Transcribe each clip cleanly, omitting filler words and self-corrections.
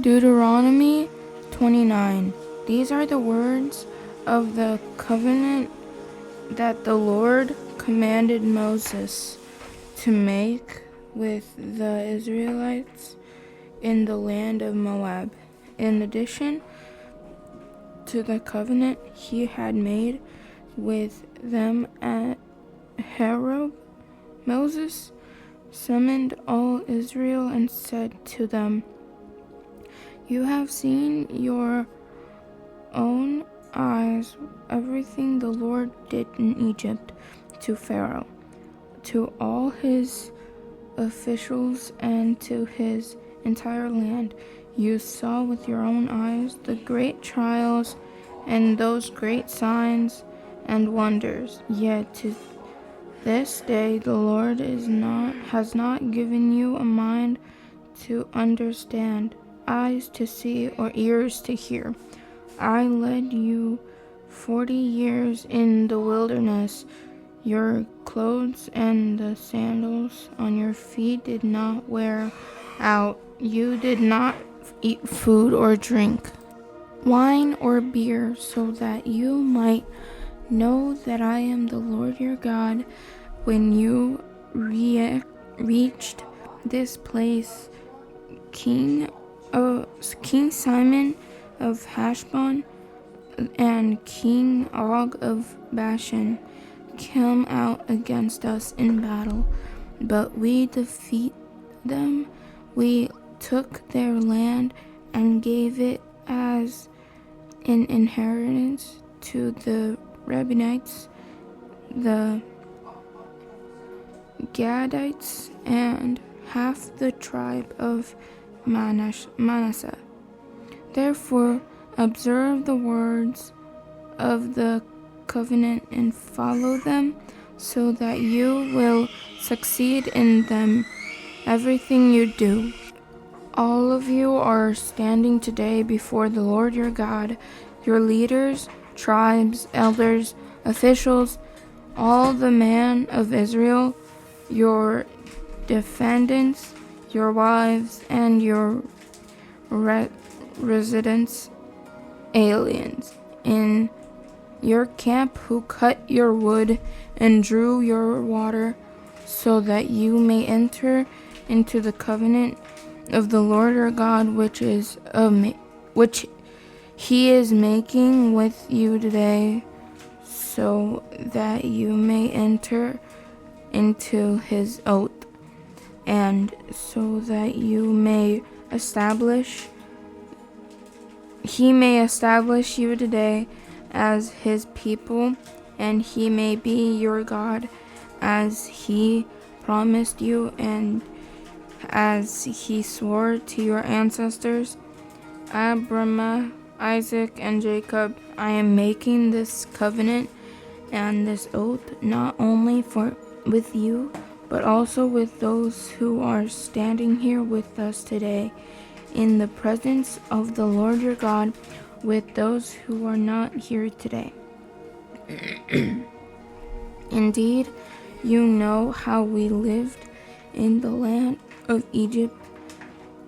Deuteronomy 29. These are the words of the covenant that the Lord commanded Moses to make with the Israelites in the land of Moab. In addition to the covenant he had made with them at Horeb, Moses summoned all Israel and said to them, "You have seen your own eyes everything the Lord did in Egypt to Pharaoh, to all his officials, and to his entire land. You saw with your own eyes the great trials and those great signs and wonders. Yet to this day the Lord has not given you a mind to understand, eyes to see, or ears to hear. I led you 40 years in the wilderness. Your clothes and the sandals on your feet did not wear out. You did not eat food or drink wine or beer, so that you might know that I am the Lord your God. When you reached this place, King Simon of Heshbon and King Og of Bashan came out against us in battle, but we defeated them. We took their land and gave it as an inheritance to the Reubenites, the Gadites, and half the tribe of Manasseh. Therefore, observe the words of the covenant and follow them, so that you will succeed in them, everything you do. All of you are standing today before the Lord your God, your leaders, tribes, elders, officials, all the men of Israel, your descendants, your wives, and your residents, aliens in your camp who cut your wood and drew your water, so that you may enter into the covenant of the Lord your God, which he is making with you today, so that you may enter into his oath, and so that he may establish you today as his people, and he may be your God, as he promised you and as he swore to your ancestors, Abraham, Isaac, and Jacob. I am making this covenant and this oath not only with you, but also with those who are standing here with us today in the presence of the Lord your God, with those who are not here today. Indeed, you know how we lived in the land of Egypt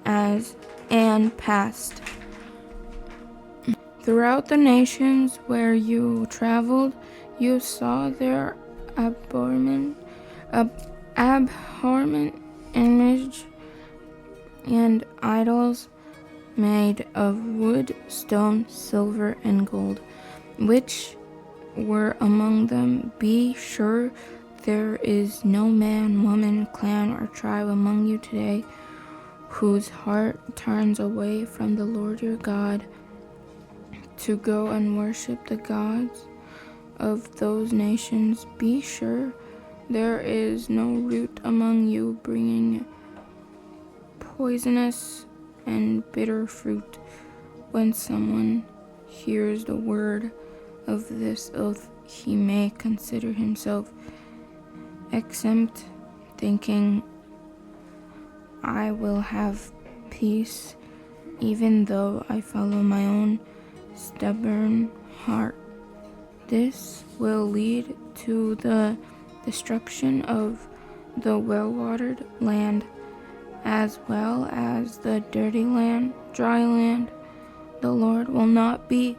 and passed throughout the nations where you traveled. You saw their abhorrent image and idols made of wood, stone, silver, and gold, which were among them. Be sure there is no man, woman, clan, or tribe among you today whose heart turns away from the Lord your God to go and worship the gods of those nations. Be sure there is no root among you bringing poisonous and bitter fruit. When someone hears the word of this oath, he may consider himself exempt, thinking, I will have peace, even though I follow my own stubborn heart. This will lead to the destruction of the well-watered land as well as the dirty land, dry land. The Lord will not be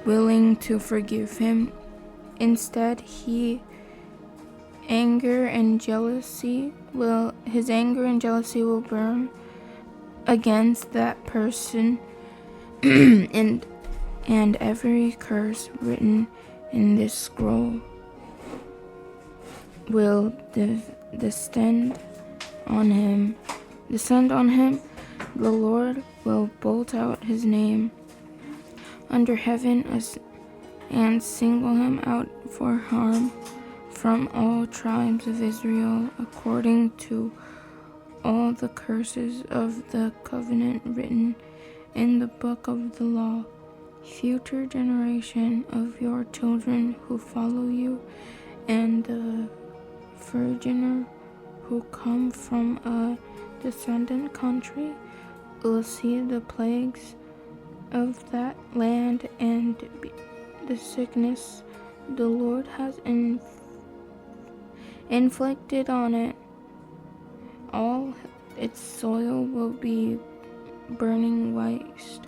willing to forgive him. Instead, his anger and jealousy will burn against that person, and every curse written in this scroll will descend on him. The Lord will blot out his name under heaven and single him out for harm from all tribes of Israel, according to all the curses of the covenant written in the book of the law. Future generation of your children who follow you, and the foreigner who come from a descendant country, will see the plagues of that land and the sickness the Lord has inflicted on it. All its soil will be burning waste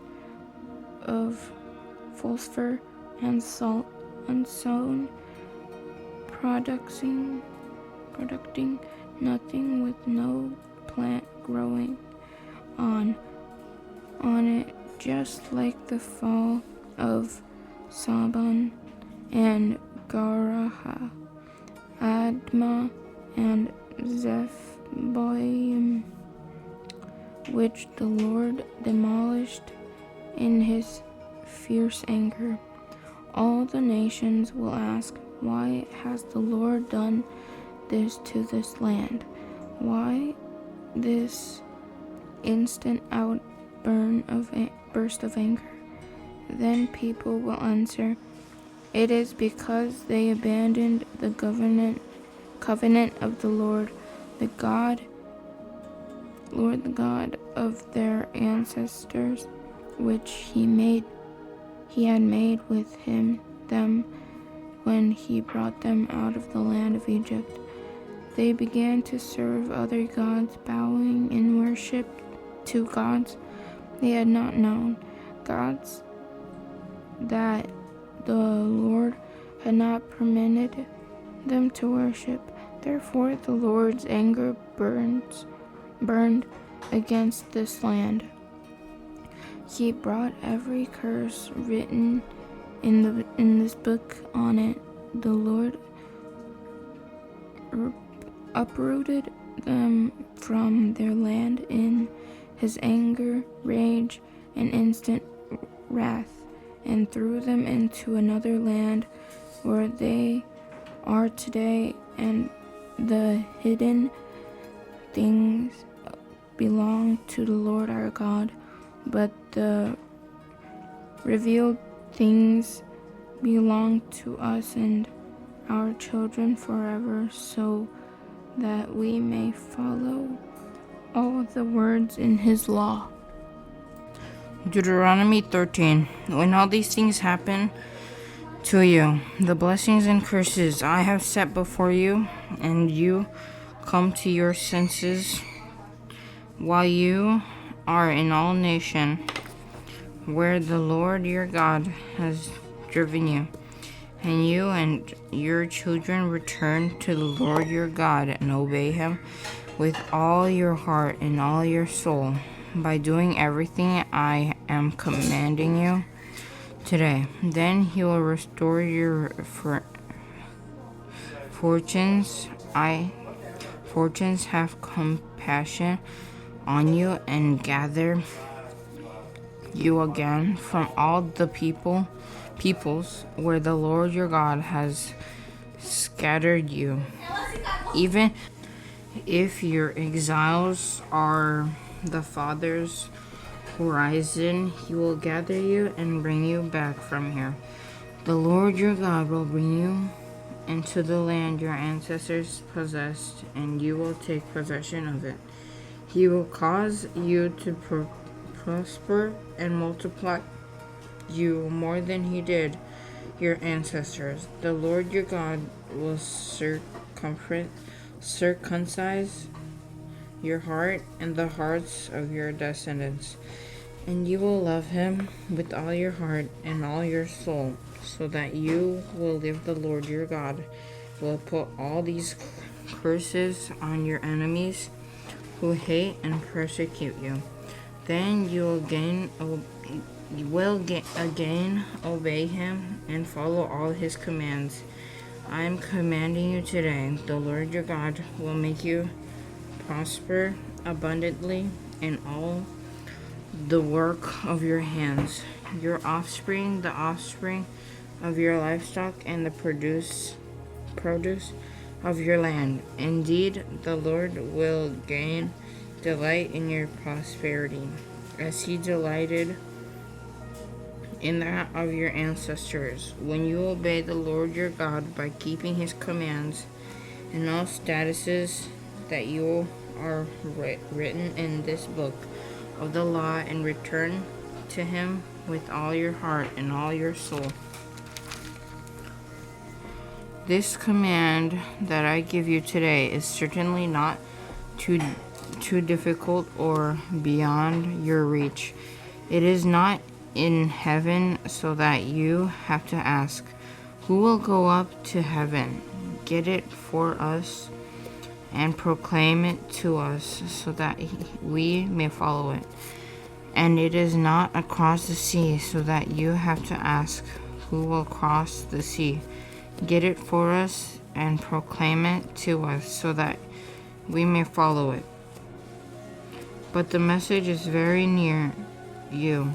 of phosphor and salt, unsown, producing nothing, with no plant growing on it, just like the fall of Saban and Garaha, Admah and Zephboim, which the Lord demolished in his fierce anger. All the nations will ask, why has the Lord done this to this land? Why this instant burst of anger? Then people will answer, it is because they abandoned the covenant of the Lord, the God of their ancestors, which he had made with them when he brought them out of the land of Egypt. They began to serve other gods, bowing in worship to gods they had not known, gods that the Lord had not permitted them to worship. Therefore the Lord's anger burned against this land. He brought every curse written in this book on it. The Lord uprooted them from their land in his anger, rage, and instant wrath, and threw them into another land where they are today, and the hidden things belong to the Lord our God, but the revealed things belong to us and our children forever, so that we may follow all the words in his law. Deuteronomy 13. When all these things happen to you, the blessings and curses I have set before you, and you come to your senses, while you are in all nation where the Lord your God has driven you, and you and your children return to the Lord your God and obey him with all your heart and all your soul, by doing everything I am commanding you today. Then he will restore your fortunes. Fortunes have compassion on you and gather you again from all the peoples where the Lord your God has scattered you. Even if your exiles are the farthest horizon, he will gather you and bring you back from here. The Lord your God will bring you into the land your ancestors possessed, and you will take possession of it. He will cause you to prosper and multiply you more than he did your ancestors. The Lord your God will circumcise your heart and the hearts of your descendants. And you will love him with all your heart and all your soul, so that you will live. The Lord your God will put all these curses on your enemies who hate and persecute you. Then you will again obey him and follow all his commands. I am commanding you today. The Lord your God will make you prosper abundantly in all the work of your hands, your offspring, the offspring of your livestock, and the produce of your land. Indeed, the Lord will gain delight in your prosperity, as he delighted in that of your ancestors, when you obey the Lord your God by keeping his commands and all statutes that you are written in this book of the law, and return to him with all your heart and all your soul. This command that I give you today is certainly not too difficult or beyond your reach. It is not in heaven, so that you have to ask, who will go up to heaven, get it for us, and proclaim it to us, so that we may follow it. And it is not across the sea, so that you have to ask, who will cross the sea, get it for us, and proclaim it to us, so that we may follow it. But the message is very near you,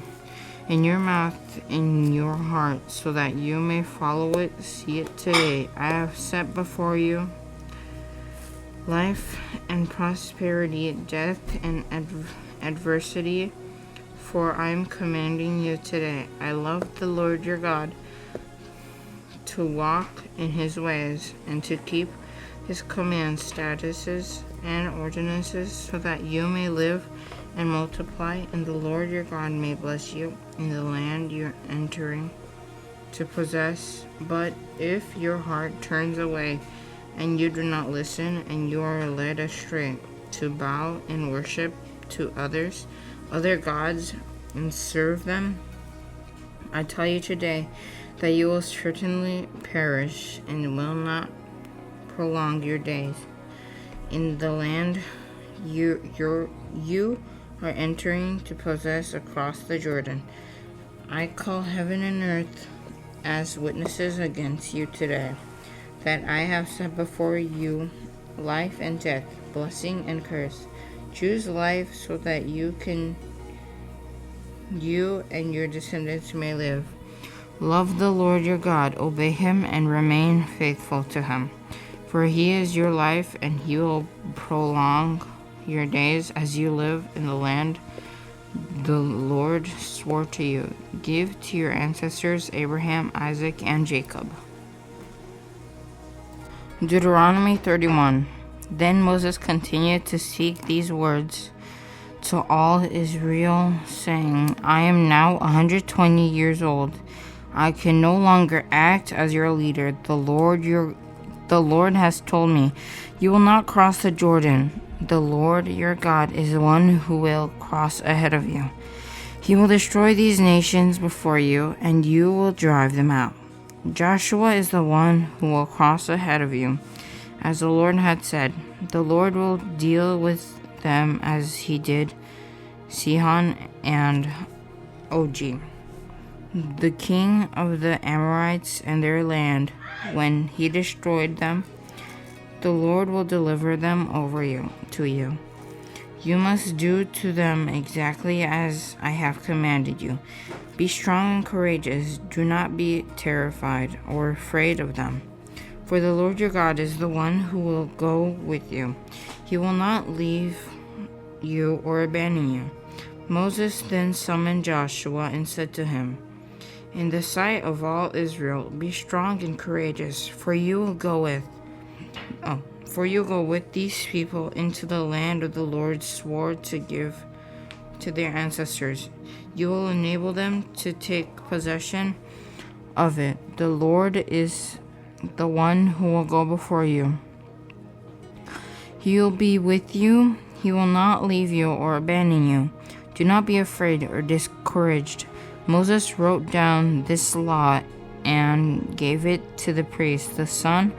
in your mouth, in your heart, so that you may follow it. See it today. I have set before you life and prosperity, death and adversity, for I am commanding you today. I love the Lord your God, to walk in his ways and to keep his commands, statutes, and ordinances, so that you may live and multiply, and the Lord your God may bless you in the land you're entering to possess. But if your heart turns away and you do not listen, and you are led astray to bow and worship to other gods, and serve them, I tell you today that you will certainly perish and will not prolong your days in the land you are entering to possess across the Jordan. I call heaven and earth as witnesses against you today, that I have set before you life and death, blessing and curse. Choose life, so that you and your descendants may live. Love the Lord your God, obey him, and remain faithful to him. For he is your life, and he will prolong your days as you live in the land the Lord swore to you, give to your ancestors Abraham, Isaac, and Jacob. Deuteronomy 31. Then Moses continued to speak these words to all Israel, saying, I am now 120 years old. I can no longer act as your leader. The Lord has told me, you will not cross the Jordan. The Lord your God is the one who will cross ahead of you. He will destroy these nations before you, and you will drive them out. Joshua is the one who will cross ahead of you, as the Lord had said. The Lord will deal with them as he did Sihon and Og, the king of the Amorites, and their land. When he destroyed them, the Lord will deliver them over to you. You must do to them exactly as I have commanded you. Be strong and courageous. Do not be terrified or afraid of them. For the Lord your God is the one who will go with you. He will not leave you or abandon you. Moses then summoned Joshua and said to him, in the sight of all Israel, be strong and courageous, for you will go with these people into the land of the Lord swore to give to their ancestors. You will enable them to take possession of it. The Lord is the one who will go before you. He will be with you. He will not leave you or abandon you. Do not be afraid or discouraged. Moses wrote down this law and gave it to the priest, the son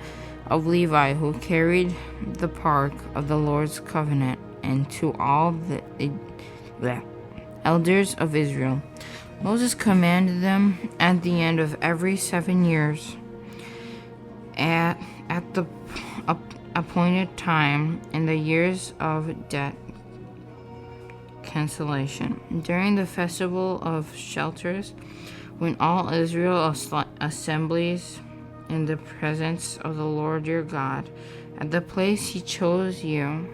of Levi, who carried the ark of the Lord's covenant, and to all the elders of Israel. Moses commanded them at the end of every 7 years, at the appointed time in the years of debt cancellation, during the festival of shelters, when all Israel assemblies in the presence of the Lord your God, at the place he chose you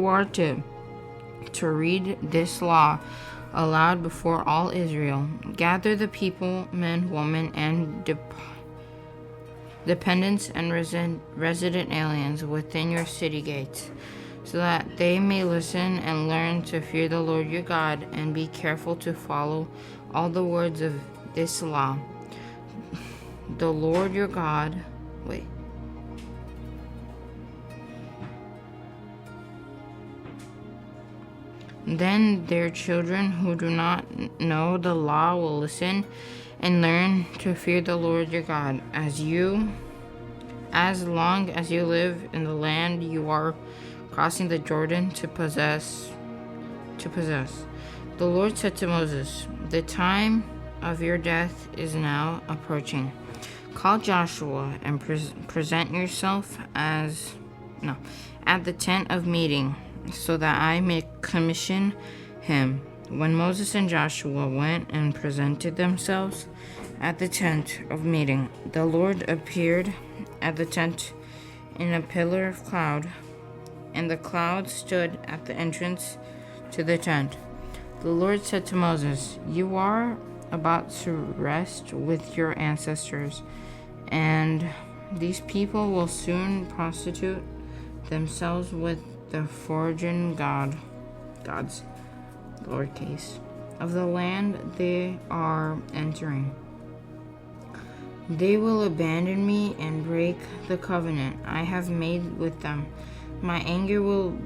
are to read this law aloud before all Israel. Gather the people, men, women, and dependents and resident aliens within your city gates, so that they may listen and learn to fear the Lord your God and be careful to follow all the words of this law. The Lord your God, Then their children who do not know the law will listen and learn to fear the Lord your God as long as you live in the land you are crossing the Jordan to possess. The Lord said to Moses, "The time of your death is now approaching. Call Joshua and present yourself at the tent of meeting, so that I may commission him." When Moses and Joshua went and presented themselves at the tent of meeting, the Lord appeared at the tent in a pillar of cloud, and the cloud stood at the entrance to the tent. The Lord said to Moses, "You are about to rest with your ancestors, and these people will soon prostitute themselves with the foreign gods, lowercase, of the land they are entering. They will abandon me and break the covenant I have made with them. My anger will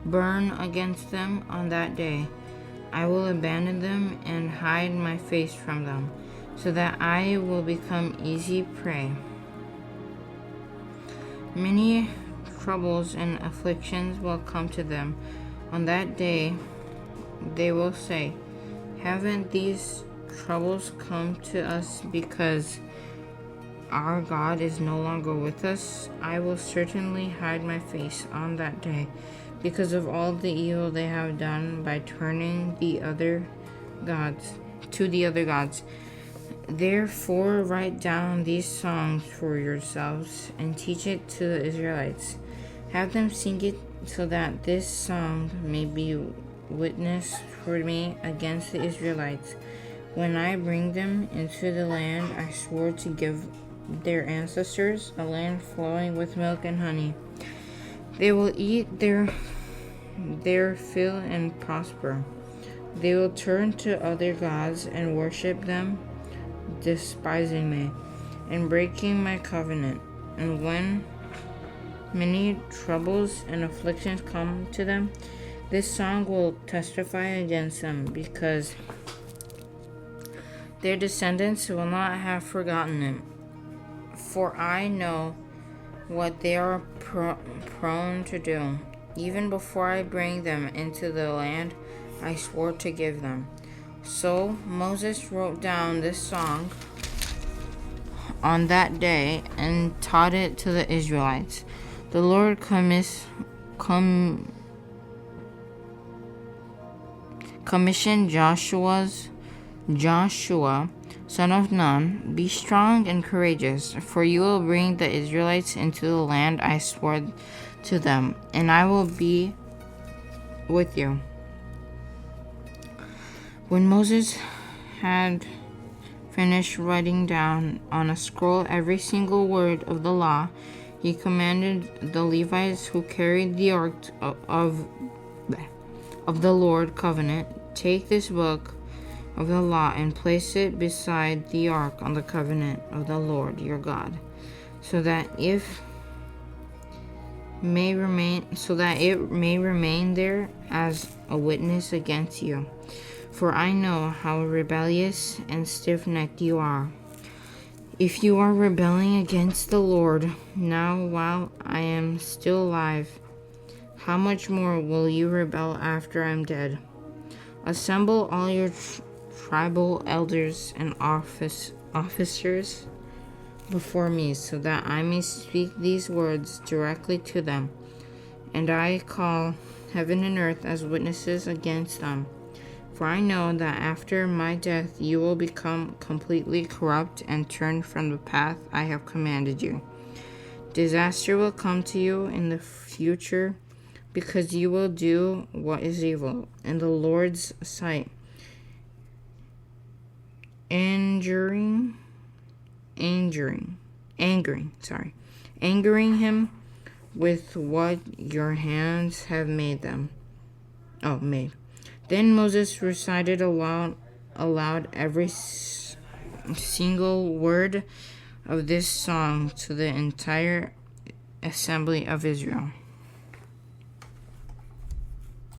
burn against them on that day. I will abandon them and hide my face from them, so that I will become easy prey. Many troubles and afflictions will come to them. On that day, they will say, 'Haven't these troubles come to us because our God is no longer with us?' I will certainly hide my face on that day because of all the evil they have done by turning to the other gods. Therefore, write down these songs for yourselves and teach it to the Israelites. Have them sing it so that this song may be witness for me against the Israelites when I bring them into the land I swore to give their ancestors, a land flowing with milk and honey. They will eat their fill and prosper. They will turn to other gods and worship them, despising me and breaking my covenant. And when many troubles and afflictions come to them, this song will testify against them, because their descendants will not have forgotten it. For I know what they are prone to do, even before I bring them into the land I swore to give them." So Moses wrote down this song on that day and taught it to the Israelites. The Lord commissioned Joshua, son of Nun, "Be strong and courageous, for you will bring the Israelites into the land I swore to them, and I will be with you." When Moses had finished writing down on a scroll every single word of the law, he commanded the Levites who carried the ark of the Lord covenant, "Take this book of the law and place it beside the ark on the covenant of the Lord your God, so that if may remain, so that it may remain there as a witness against you. For I know how rebellious and stiff-necked you are. If you are rebelling against the Lord now while I am still alive, how much more will you rebel after I am dead? Assemble all your tribal elders and officers before me, so that I may speak these words directly to them. And I call heaven and earth as witnesses against them. For I know that after my death you will become completely corrupt and turn from the path I have commanded you. Disaster will come to you in the future, because you will do what is evil in the Lord's sight, angering him with what your hands have made. Then Moses recited aloud every single word of this song to the entire assembly of Israel.